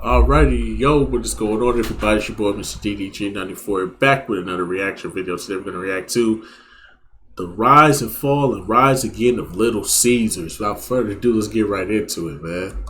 Alrighty, yo, what is going on, everybody? It's your boy, Mr. DDG94, back with another reaction video. Today, we're going to react to the rise and fall and rise again of Little Caesars. Without further ado, let's get right into it, man.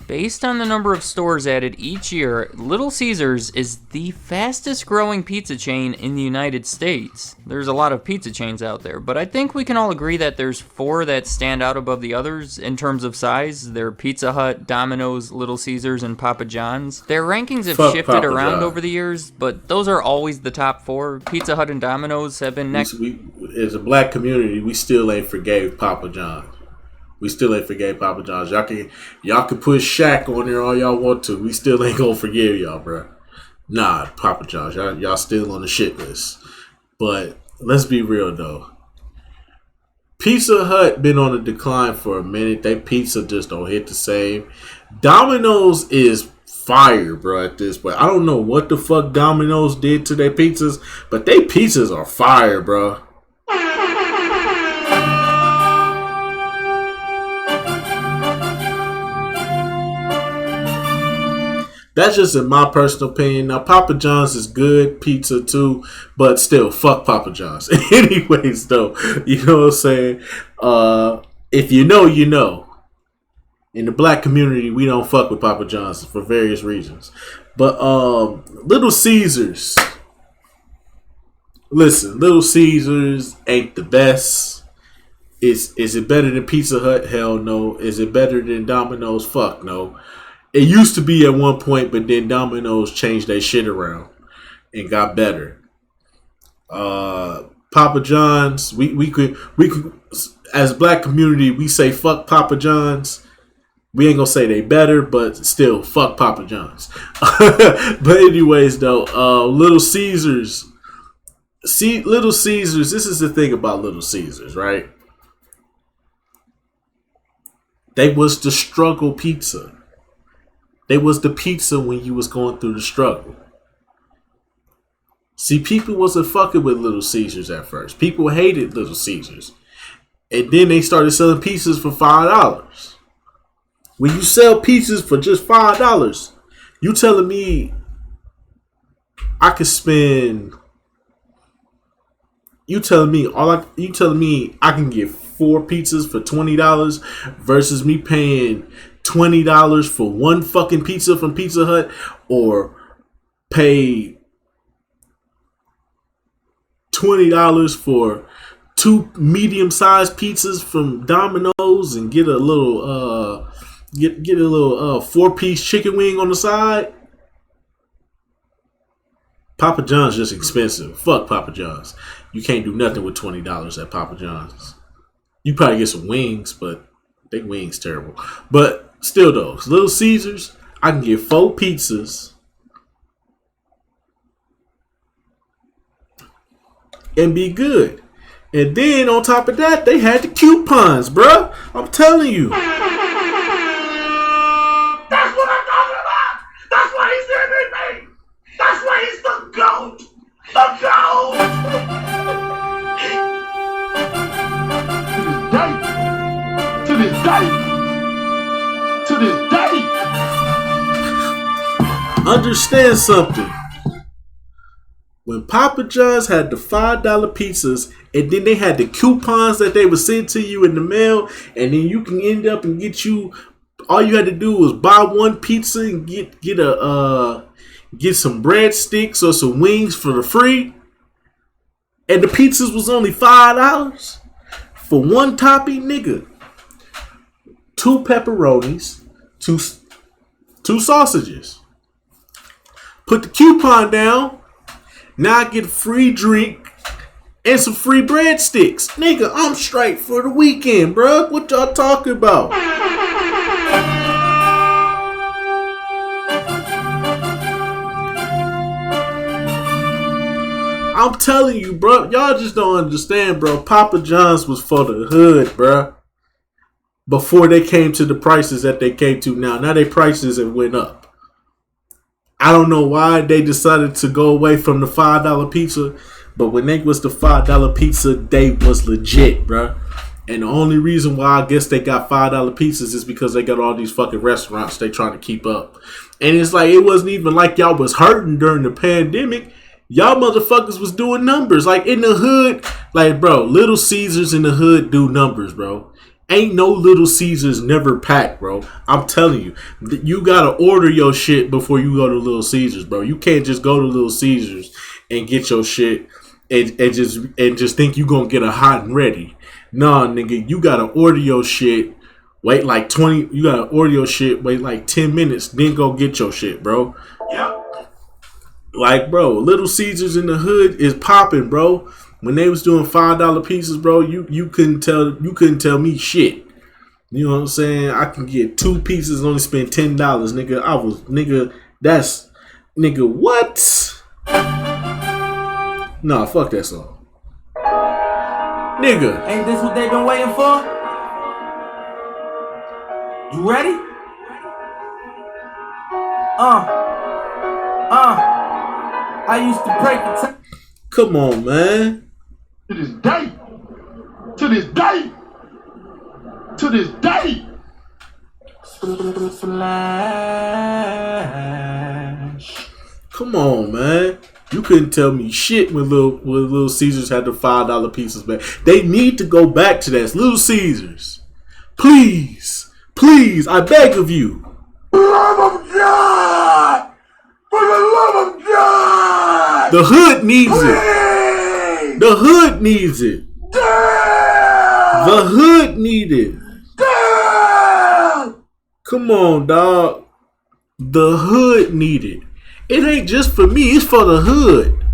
Based on the number of stores added each year, Little Caesars is the fastest growing pizza chain in the United States. There's a lot of pizza chains out there, but I think we can all agree that there's four that stand out above the others in terms of size. They're Pizza Hut, Domino's, Little Caesars, and Papa John's. Their rankings have shifted Papa around John. over the years, but those are always the top four. Pizza Hut and Domino's have been next. As a black community, we still ain't forgave Papa John. We still ain't forgave Papa John's. Y'all can put Shaq on there all y'all want to. We still ain't gonna forgive y'all, bro. Nah, Papa John's. Y'all still on the shit list. But let's be real though. Pizza Hut been on a decline for a minute. They pizza just don't hit the same. Domino's is fire, bro, at this point. I don't know what the fuck Domino's did to their pizzas, but they pizzas are fire, bro. That's just in my personal opinion. Now, Papa John's is good pizza too, but still, fuck Papa John's. Anyways, though, you know what I'm saying? If you know, you know. In the black community, we don't fuck with Papa John's for various reasons. But Little Caesars. Listen, Little Caesars ain't the best. Is it better than Pizza Hut? Hell no. Is it better than Domino's? Fuck no. It used to be at one point, but then Domino's changed their shit around and got better. Papa John's, we could as a black community, we say fuck Papa John's. We ain't gonna say they better, but still fuck Papa John's. But anyways, though, Little Caesars. See, Little Caesars. This is the thing about Little Caesars, right? They was the struggle pizza. They was the pizza when you was going through the struggle. See, people wasn't fucking with Little Caesars at first. People hated Little Caesars. And then they started selling pizzas for $5. When you sell pizzas for just $5, you telling me I could spend... You telling me I can get 4 pizzas for $20 versus me paying $20 for one fucking pizza from Pizza Hut, or pay $20 for 2 medium-sized pizzas from Domino's and get a little 4-piece chicken wing on the side? Papa John's just expensive. Fuck Papa John's. You can't do nothing with $20 at Papa John's. You probably get some wings, but they wings terrible. But still though, Little Caesars, I can get 4 pizzas and be good. And then on top of that, they had the coupons, bruh. I'm telling you. That's what I'm talking about. That's why he's MVP. That's why he's the GOAT. The GOAT. To this day. To this day. Understand something. When Papa John's had the $5 pizzas, and then they had the coupons that they would send to you in the mail, and then you can end up and get you, all you had to do was buy 1 pizza and get some breadsticks or some wings for the free, and the pizzas was only $5 for 1 topping, nigga. 2 pepperonis, 2 sausages. Put the coupon down. Now I get a free drink and some free breadsticks. Nigga, I'm straight for the weekend, bro. What y'all talking about? I'm telling you, bro. Y'all just don't understand, bro. Papa John's was for the hood, bro. Before they came to the prices that they came to now. Now their prices have went up. I don't know why they decided to go away from the $5 pizza, But when they was the $5 pizza, they was legit, bruh. And the only reason why I guess they got $5 pizzas is because they got all these fucking restaurants they trying to keep up. And it's like, it wasn't even like y'all was hurting during the pandemic. Y'all motherfuckers was doing numbers. Like in the hood, like bro, Little Caesars in the hood do numbers, bro. Ain't no Little Caesars never packed, bro. I'm telling you, you gotta order your shit before you go to Little Caesars, bro. You can't just go to Little Caesars and get your shit and just think you gonna get a hot and ready. Nah, nigga, you gotta order your shit. Wait like 20. You gotta order your shit. Wait like 10 minutes. Then go get your shit, bro. Yep. Like, bro, Little Caesars in the hood is popping, bro. When they was doing $5 pieces, bro, you couldn't tell me shit. You know what I'm saying? I can get 2 pieces and only spend $10, nigga. That's what? Nah, fuck that song, nigga. Ain't this what they've been waiting for? You ready? I used to break the time. Come on, man. To this day. To this day. To this day. Flash. Come on, man. You couldn't tell me shit when Little Caesars had the $5 pieces back. They need to go back to that. Little Caesars. Please, I beg of you. For the love of God! For the love of God! The hood needs it. Please! The hood needs it. Damn! The hood need it. Damn! Come on, dog. The hood need it. It ain't just for me. It's for the hood.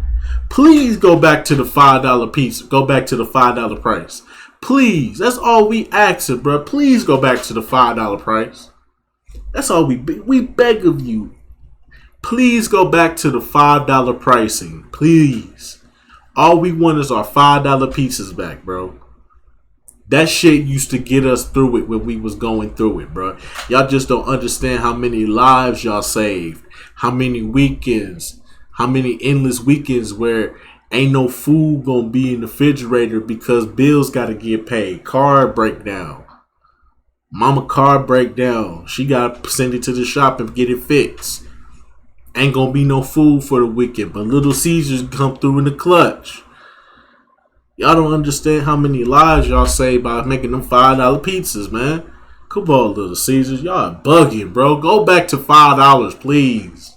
Please go back to the $5 piece. Go back to the $5 price. Please. That's all we asking, bro. Please go back to the $5 price. That's all we beg of you. Please go back to the $5 pricing. Please. All we want is our $5 pieces back, bro. That shit used to get us through it when we was going through it, bro. Y'all just don't understand how many lives y'all saved. How many weekends. How many endless weekends where ain't no food gonna be in the refrigerator because bills gotta get paid. Car breakdown. Mama car breakdown. She gotta send it to the shop and get it fixed. Ain't gonna be no food for the weekend, but Little Caesars come through in the clutch. Y'all don't understand how many lives y'all save by making them $5 pizzas, man. Come on, Little Caesars. Y'all bugging, bro. Go back to $5, please.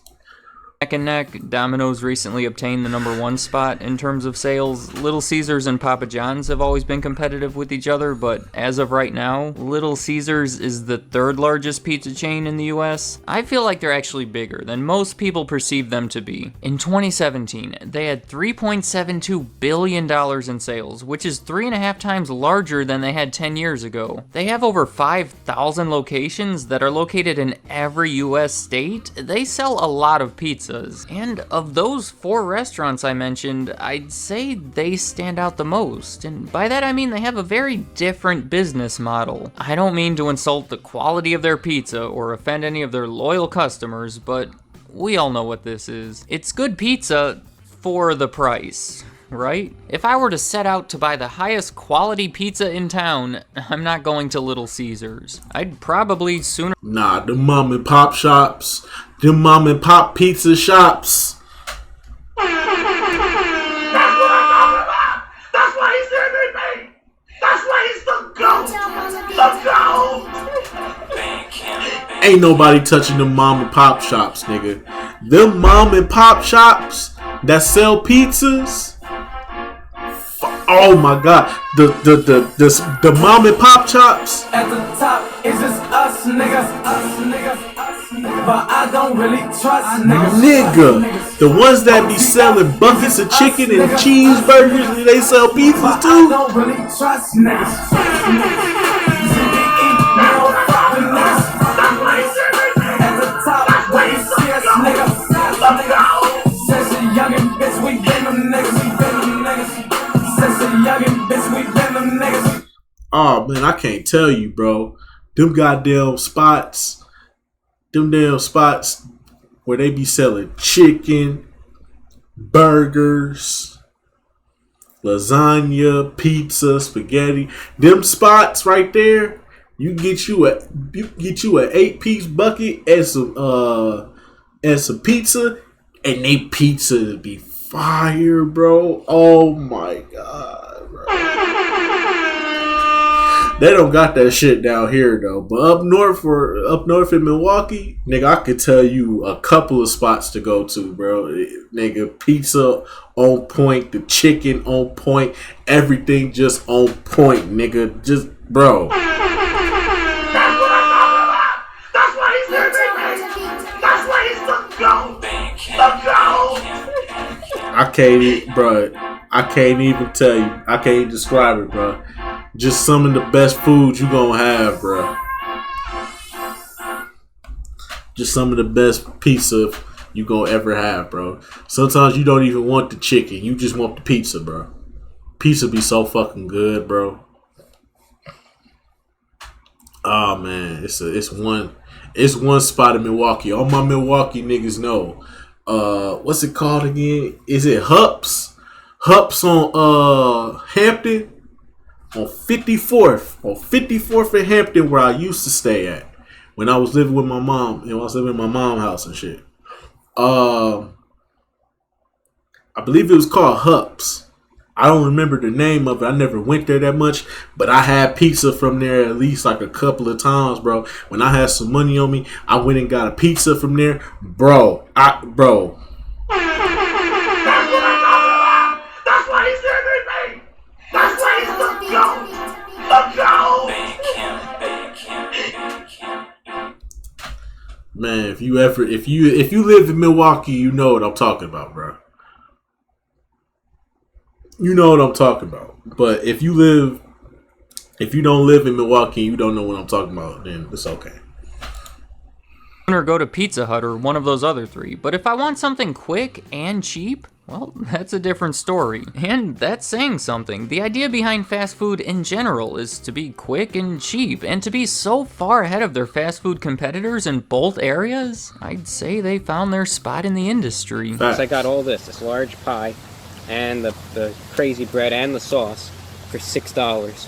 Neck and neck, Domino's recently obtained the #1 spot in terms of sales. Little Caesars and Papa John's have always been competitive with each other, but as of right now, Little Caesars is the 3rd largest pizza chain in the US. I feel like they're actually bigger than most people perceive them to be. In 2017, they had $3.72 billion in sales, which is 3.5 times larger than they had 10 years ago. They have over 5,000 locations that are located in every US state. They sell a lot of pizza. And of those 4 restaurants I mentioned, I'd say they stand out the most. And by that I mean they have a very different business model. I don't mean to insult the quality of their pizza or offend any of their loyal customers, but we all know what this is. It's good pizza for the price, right? If I were to set out to buy the highest quality pizza in town, I'm not going to Little Caesars. I'd probably sooner... Nah, the mom and pop shops. Them mom and pop pizza shops. That's what I'm talking about! That's why he's MVP! That's why he's the GOAT! The GOAT! Ain't nobody touching them mom and pop shops, nigga. Them mom and pop shops that sell pizzas. Oh my god. The mom and pop shops. At the top, it's just us niggas, us niggas, us niggas. But I don't really trust niggas. Nigga, the ones that be selling buckets of chicken and cheeseburgers and they sell pizzas But I too. don't really trust niggas. At the top, where you see us niggas, since a youngin' bitch, we been them niggas, Since a youngin' bitch, we been them niggas. Oh man, I can't tell you, bro. Them goddamn spots. Them damn spots where they be selling chicken, burgers, lasagna, pizza, spaghetti. Them spots right there. You get you a 8-piece bucket and some pizza, and they pizza to be fire, bro. Oh my god, bro. They don't got that shit down here though. But up north in Milwaukee, nigga, I could tell you a couple of spots to go to, bro. Nigga, pizza on point, the chicken on point, everything just on point, nigga. Just bro. That's what I'm talking about. That's why he's there, baby. That's why he's the GOAT. The GOAT. I can't even tell you. I can't describe it, bro. Just some of the best food you gonna have, bro. Just some of the best pizza you gonna ever have, bro. Sometimes you don't even want the chicken. You just want the pizza, bro. Pizza be so fucking good, bro. Oh man, it's one spot in Milwaukee. All my Milwaukee niggas know. What's it called again? Is it Hups? Hups on Hampton, on 54th and Hampton, where I used to stay at when I was living with my mom. You know, I was living in my mom's house and shit. I believe it was called Hups. I don't remember the name of it. I never went there that much, but I had pizza from there at least like a couple of times, bro. When I had some money on me, I went and got a pizza from there, bro. That's what I'm talking about. That's why he's there, baby. That's why he's the GOAT. The GOAT. Man, if you live in Milwaukee, you know what I'm talking about, bro. You know what I'm talking about. But if you don't live in Milwaukee, you don't know what I'm talking about, then it's okay. Or go to Pizza Hut or one of those other three. But if I want something quick and cheap, well, that's a different story. And that's saying something. The idea behind fast food in general is to be quick and cheap, and to be so far ahead of their fast food competitors in both areas, I'd say they found their spot in the industry. Facts. I got all this large pie and the crazy bread and the sauce for $6.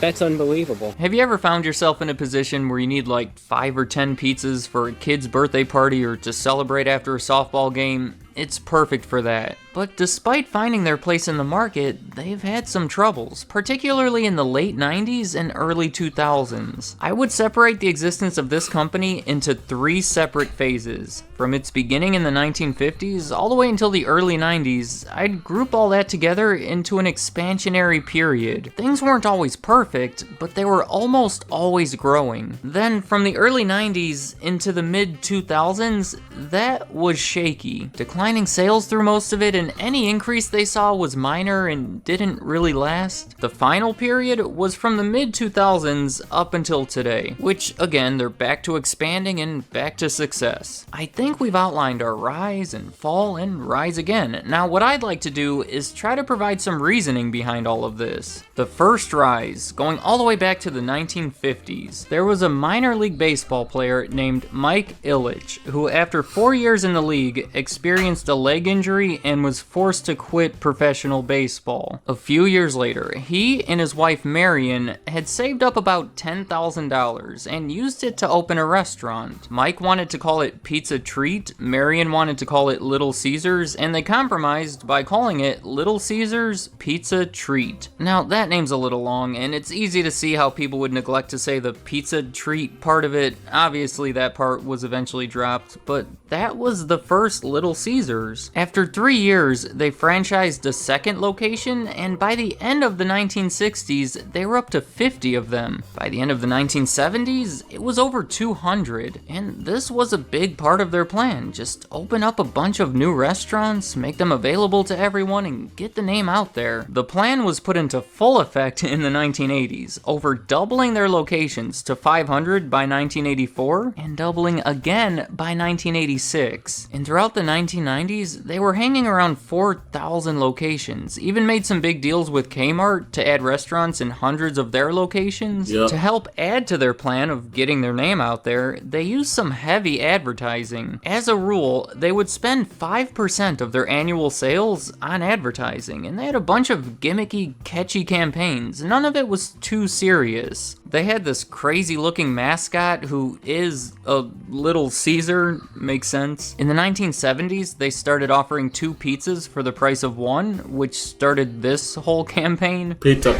That's unbelievable. Have you ever found yourself in a position where you need like 5 or 10 pizzas for a kid's birthday party or to celebrate after a softball game? It's perfect for that. But despite finding their place in the market, they've had some troubles, particularly in the late 90s and early 2000s. I would separate the existence of this company into 3 separate phases. From its beginning in the 1950s all the way until the early 90s, I'd group all that together into an expansionary period. Things weren't always perfect, but they were almost always growing. Then from the early 90s into the mid 2000s, that was shaky. Declining sales through most of it, and any increase they saw was minor and didn't really last. The final period was from the mid 2000s up until today, which again, they're back to expanding and back to success. I think we've outlined our rise and fall and rise again. Now what I'd like to do is try to provide some reasoning behind all of this. The first rise, going all the way back to the 1950s, there was a minor league baseball player named Mike Ilitch, who after 4 years in the league experienced a leg injury and was forced to quit professional baseball. A few years later, he and his wife Marion had saved up about $10,000 and used it to open a restaurant. Mike wanted to call it Pizza Treat, Marion wanted to call it Little Caesars, and they compromised by calling it Little Caesars Pizza Treat. Now that name's a little long, and it's easy to see how people would neglect to say the pizza treat part of it. Obviously that part was eventually dropped, but that was the first Little Caesars. After 3 years, they franchised a second location, and by the end of the 1960s, they were up to 50 of them. By the end of the 1970s, it was over 200, and this was a big part of their plan. Just open up a bunch of new restaurants, make them available to everyone, and get the name out there. The plan was put into full effect in the 1980s, over doubling their locations to 500 by 1984, and doubling again by 1986. 1986. And throughout the 1990s, they were hanging around 4,000 locations. Even made some big deals with Kmart to add restaurants in hundreds of their locations. Yep. To help add to their plan of getting their name out there, they used some heavy advertising. As a rule, they would spend 5% of their annual sales on advertising, and they had a bunch of gimmicky, catchy campaigns. None of it was too serious. They had this crazy looking mascot who is a Little Caesar, makes sense. In the 1970s, they started offering 2 pizzas for the price of 1, which started this whole campaign. Pizza.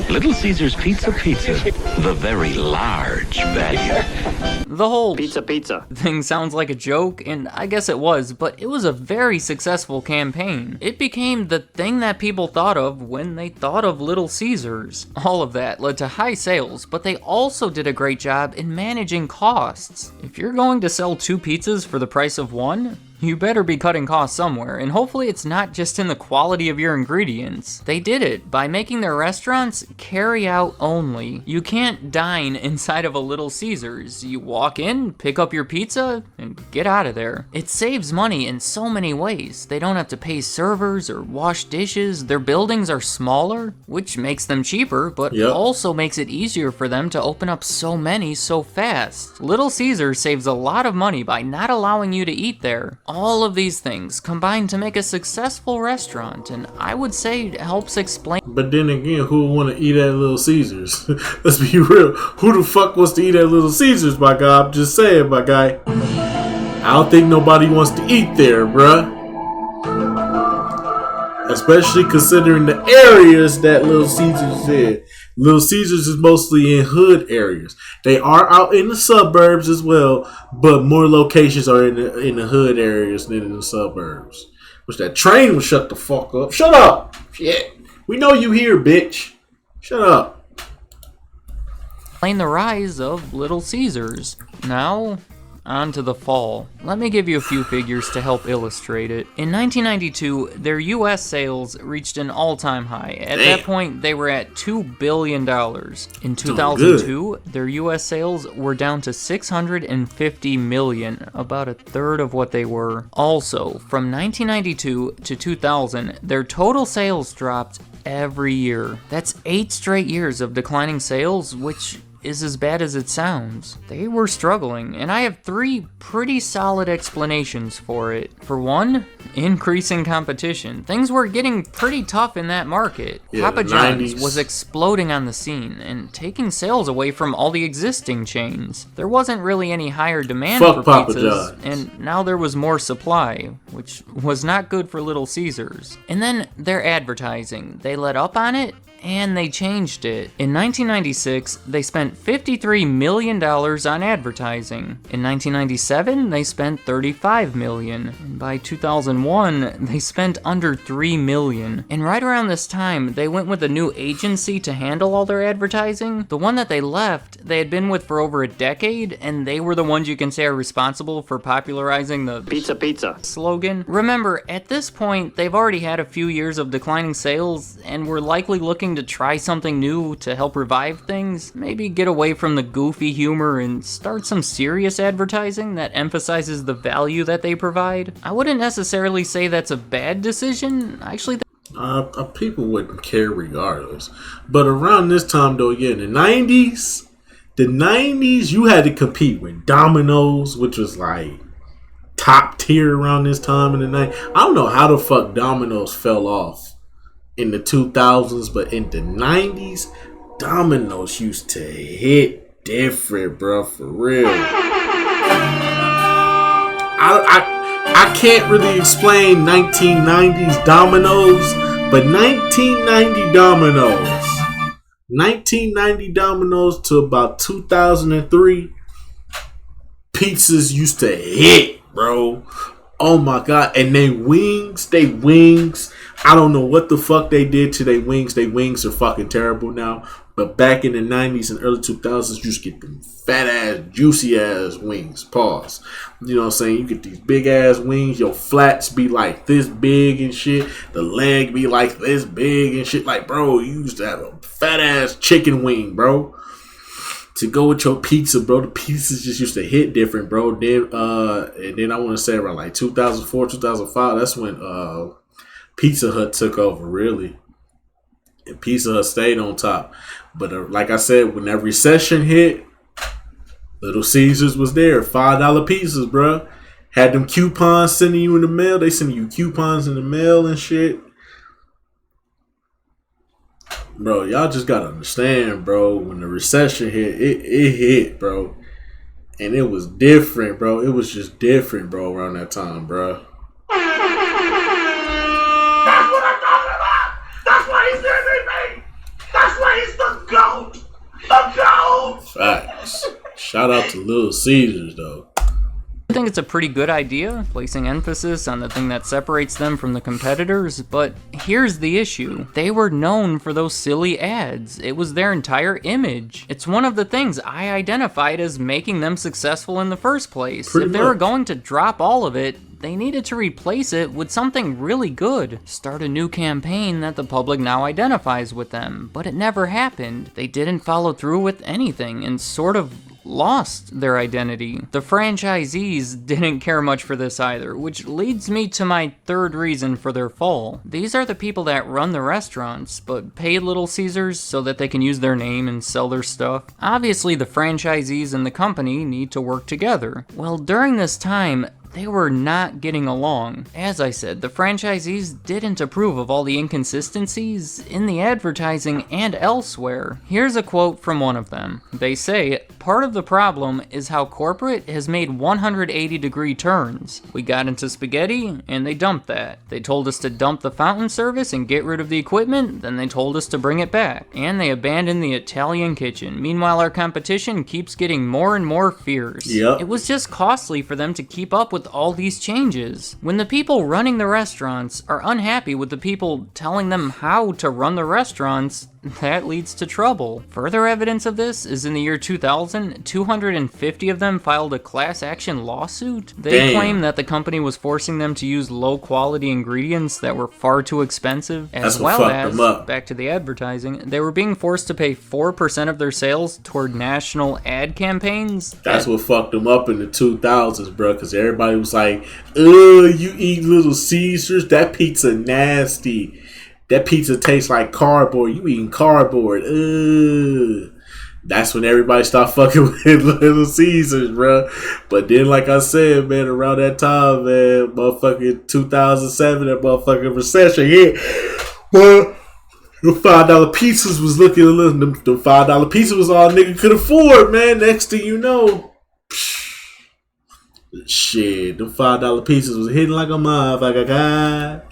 Little Caesar's Pizza, the very large value. The whole Pizza. thing sounds like a joke, and I guess it was, but it was a very successful campaign. It became the thing that people thought of when they thought of Little Caesars. All of that led to high sales, but they also did a great job in managing costs. If you're going to sell 2 pizzas for the price of 1, you better be cutting costs somewhere, and hopefully it's not just in the quality of your ingredients. They did it by making their restaurants carry out only. You can't dine inside of a Little Caesars. You walk in, pick up your pizza, and get out of there. It saves money in so many ways. They don't have to pay servers or wash dishes. Their buildings are smaller, which makes them cheaper, but also makes it easier for them to open up so many so fast. Little Caesars saves a lot of money by not allowing you to eat there. All of these things combine to make a successful restaurant, and I would say it helps explain. But then again, who would want to eat at Little Caesars? Let's be real. Who the fuck wants to eat at Little Caesars, my guy? I'm just saying, my guy. I don't think nobody wants to eat there, bruh. Especially considering the areas that Little Caesars is in. Little Caesars is mostly in hood areas. They are out in the suburbs as well, but more locations are in the hood areas than in the suburbs. Wish that train would shut the fuck up. Shut up! Shit. We know you here, bitch. Shut up. The rise of Little Caesars. Now, on to the fall. Let me give you a few figures to help illustrate it. In 1992, their US sales reached an all-time high. At that point, they were at $2 billion. In 2002, their US sales were down to $650 million, about a third of what they were. Also, from 1992 to 2000, their total sales dropped every year. That's 8 straight years of declining sales, which is as bad as it sounds. They were struggling, and I have 3 pretty solid explanations for it. For one, increasing competition. Things were getting pretty tough in that market. Papa John's was exploding on the scene and taking sales away from all the existing chains. There wasn't really any higher demand for pizzas, and now there was more supply, which was not good for Little Caesars. And then their advertising. They let up on it, and they changed it. In 1996, they spent $53 million on advertising. In 1997, they spent $35 million. And by 2001, they spent under $3 million. And right around this time, they went with a new agency to handle all their advertising. The one that they left, they had been with for over a decade, and they were the ones you can say are responsible for popularizing the pizza slogan. Remember, at this point, they've already had a few years of declining sales, and were likely looking to try something new to help revive things. Maybe get away from the goofy humor and start some serious advertising that emphasizes the value that they provide. I wouldn't necessarily say that's a bad decision. Actually, people wouldn't care regardless. But around this time, though, in the 90s, you had to compete with Domino's, which was like top tier around this time in the 90s. I don't know how the fuck Domino's fell off in the 2000s, but in the 90s, Domino's used to hit different, bro, for real. I can't really explain 1990s Domino's, but 1990 Domino's to about 2003, pizzas used to hit, bro. Oh my god, and they wings. I don't know what the fuck they did to their wings. Their wings are fucking terrible now. But back in the 90s and early 2000s, you used to get them fat ass, juicy ass wings. Pause. You know what I'm saying? You get these big ass wings. Your flats be like this big and shit. The leg be like this big and shit. Like, bro, you used to have a fat ass chicken wing, bro. to go with your pizza, bro. The pizzas just used to hit different, bro. Then and then I want to say around like 2004, 2005. That's when Pizza Hut took over, really. And Pizza Hut stayed on top. But like I said, when that recession hit, Little Caesars was there. $5 pizzas, bro. Had them coupons sending you in the mail. They sending you coupons in the mail and shit. Bro, y'all just gotta understand, bro. When the recession hit, it hit, bro. And it was different, bro. It was just different, bro, around that time, bro. That's what I'm talking about. That's why he's MVP. That's why he's the GOAT. The GOAT. Facts. Shout out to Little Caesars, though. I think it's a pretty good idea, placing emphasis on the thing that separates them from the competitors, but here's the issue. They were known for those silly ads. It was their entire image. It's one of the things I identified as making them successful in the first place. Pretty If they were much. going to drop all of it, they needed to replace it with something really good. Start a new campaign that the public now identifies with them, but it never happened. They didn't follow through with anything and sort of lost their identity. The franchisees didn't care much for this either, which leads me to my third reason for their fall. These are the people that run the restaurants, but pay Little Caesars so that they can use their name and sell their stuff. Obviously, the franchisees and the company need to work together. Well, during this time, they were not getting along. As I said, the franchisees didn't approve of all the inconsistencies in the advertising and elsewhere. Here's a quote from one of them. They say, "Part of the problem is how corporate has made 180-degree turns. We got into spaghetti, and they dumped that. They told us to dump the fountain service and get rid of the equipment, then they told us to bring it back. And they abandoned the Italian kitchen. Meanwhile, our competition keeps getting more and more fierce." Yep. It was just costly for them to keep up with all these changes. When the people running the restaurants are unhappy with the people telling them how to run the restaurants, that leads to trouble. Further evidence of this is in the year 2000, 250 of them filed a class action lawsuit. They Damn. claim that the company was forcing them to use low quality ingredients that were far too expensive, That's as what well fucked as, them up. back to the advertising, they were being forced to pay 4% of their sales toward national ad campaigns. That's what fucked them up in the 2000s, bro. Because everybody was like, "Ugh, you eat Little Caesars? That pizza nasty. That pizza tastes like cardboard. You eating cardboard. Ugh." That's when everybody stopped fucking with Little Caesars, bro. But then, like I said, man, around that time, man, motherfucking 2007, that motherfucking recession hit. Well, the $5 pizzas was looking a little. The $5 pizza was all nigga could afford, man. Next thing you know, shit, the $5 pizzas was hitting like a motherfucker. God.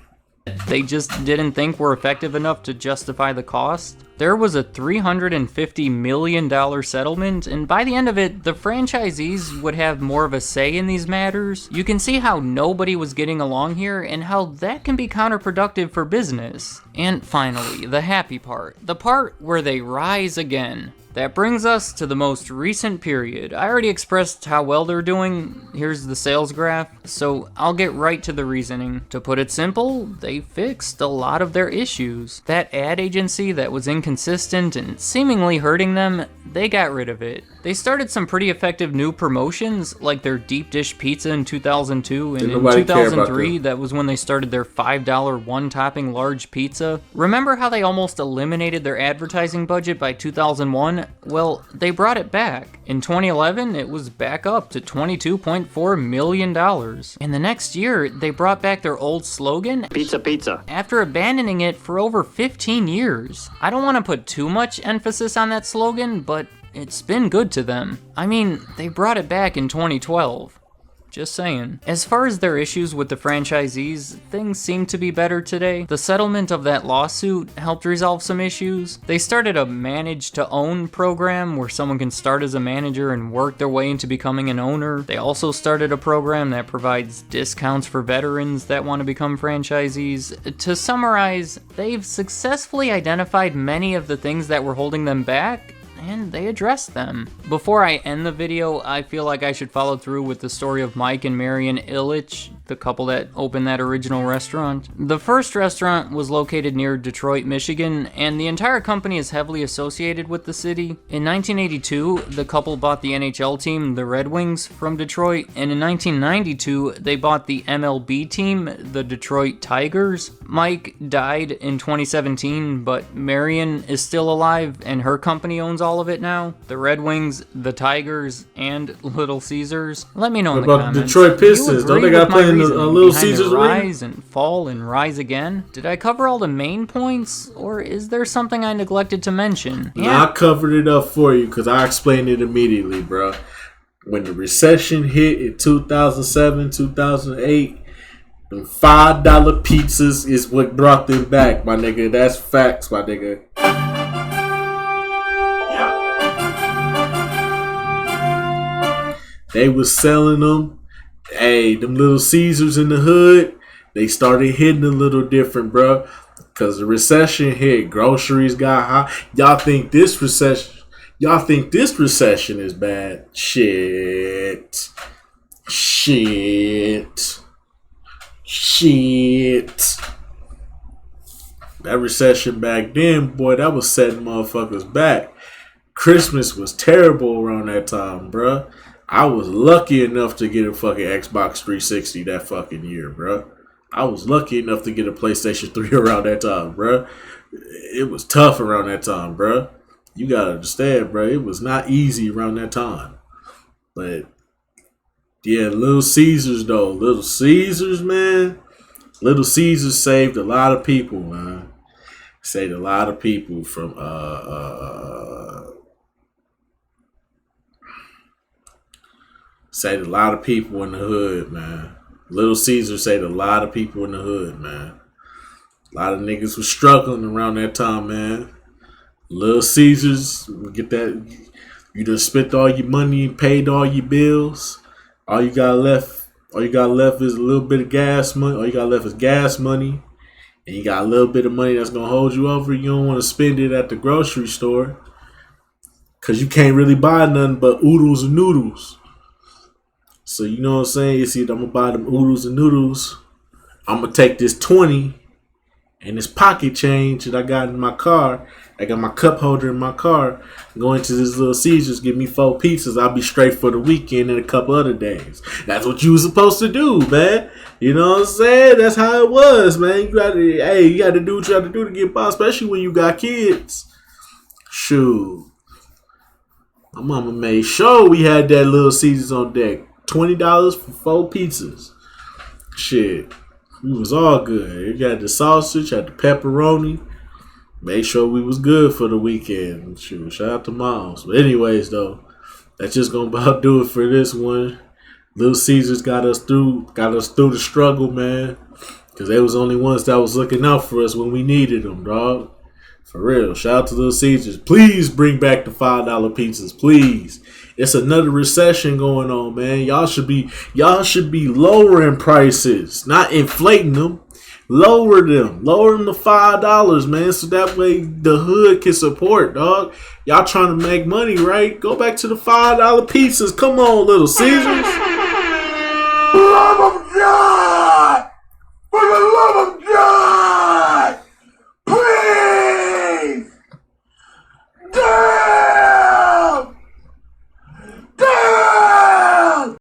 They just didn't think were effective enough to justify the cost. There was a $350 million settlement, and by the end of it, the franchisees would have more of a say in these matters. You can see how nobody was getting along here, and how that can be counterproductive for business. And finally, the happy part. The part where they rise again. That brings us to the most recent period. I already expressed how well they're doing. Here's the sales graph. So I'll get right to the reasoning. To put it simple, they fixed a lot of their issues. That ad agency that was inconsistent and seemingly hurting them, they got rid of it. They started some pretty effective new promotions, like their deep dish pizza in 2002, and in nobody care about 2003, that was when they started their $5 one-topping large pizza. Remember how they almost eliminated their advertising budget by 2001? Well, they brought it back. In 2011, it was back up to $22.4 million. And the next year, they brought back their old slogan, Pizza, pizza. after abandoning it for over 15 years. I don't want to put too much emphasis on that slogan, but it's been good to them. I mean, they brought it back in 2012. Just saying. As far as their issues with the franchisees, things seem to be better today. The settlement of that lawsuit helped resolve some issues. They started a manage to own program where someone can start as a manager and work their way into becoming an owner. They also started a program that provides discounts for veterans that want to become franchisees. To summarize, they've successfully identified many of the things that were holding them back, and they addressed them. Before I end the video, I feel like I should follow through with the story of Mike and Marian Ilitch. the couple that opened that original restaurant. The first restaurant was located near Detroit, Michigan, and the entire company is heavily associated with the city. In 1982, the couple bought the NHL team, the Red Wings, from Detroit, and in 1992, they bought the MLB team, the Detroit Tigers. Mike died in 2017, but Marion is still alive, and her company owns all of it now. The Red Wings, the Tigers, and Little Caesars. Let me know in the about comments. Detroit Pistons? Don't they got playing the Little Caesars rise and fall and rise again? Did I cover all the main points, or is there something I neglected to mention? Yeah. I covered it up for you because I explained it immediately, bro. When the recession hit in 2007, 2008, them $5 pizzas is what brought them back, my nigga. That's facts, my nigga. They was selling them. Hey, them Little Caesars in the hood, they started hitting a little different, bro. Because the recession hit. Groceries got high. Y'all think this recession is bad? Shit. That recession back then, boy, that was setting motherfuckers back. Christmas was terrible around that time, bruh. I was lucky enough to get a fucking Xbox 360 that fucking year, bruh. I was lucky enough to get a PlayStation 3 around that time, bruh. It was tough around that time, bruh. You gotta understand, bruh. It was not easy around that time. But, yeah, Little Caesars, though. Little Caesars, man. Little Caesars saved a lot of people, man. Saved a lot of people from, saved a lot of people in the hood, man. Little Caesar saved a lot of people in the hood, man. A lot of niggas was struggling around that time, man. Little Caesars, get that. You done spent all your money and paid all your bills. All you got left is a little bit of gas money. All you got left is gas money. And you got a little bit of money that's going to hold you over. You don't want to spend it at the grocery store. Because you can't really buy nothing but oodles and noodles. So you know what I'm saying? You see, I'm going to buy them oodles and noodles. I'm going to take this 20 and this pocket change that I got in my car. I got my cup holder in my car. Going to this Little Caesars, give me 4 pizzas. I'll be straight for the weekend and a couple other days. That's what you was supposed to do, man. You know what I'm saying? That's how it was, man. You got to do what you have to do to get by, especially when you got kids. Shoot. My mama made sure we had that Little Caesars on deck. $20 for 4 pizzas. Shit. It was all good. You got the sausage, had the pepperoni. Make sure we was good for the weekend. Shoot, shout out to Moms. But anyways, though, that's just gonna about do it for this one. Little Caesars got us through the struggle, man. Cause they was the only ones that was looking out for us when we needed them, dog. For real. Shout out to Little Caesars. Please bring back the $5 pizzas, please. It's another recession going on, man. Y'all should be lowering prices, not inflating them. Lower them to $5, man, so that way the hood can support, dog. Y'all trying to make money, right? Go back to the $5 pizzas. Come on, Little Caesars. Love of God!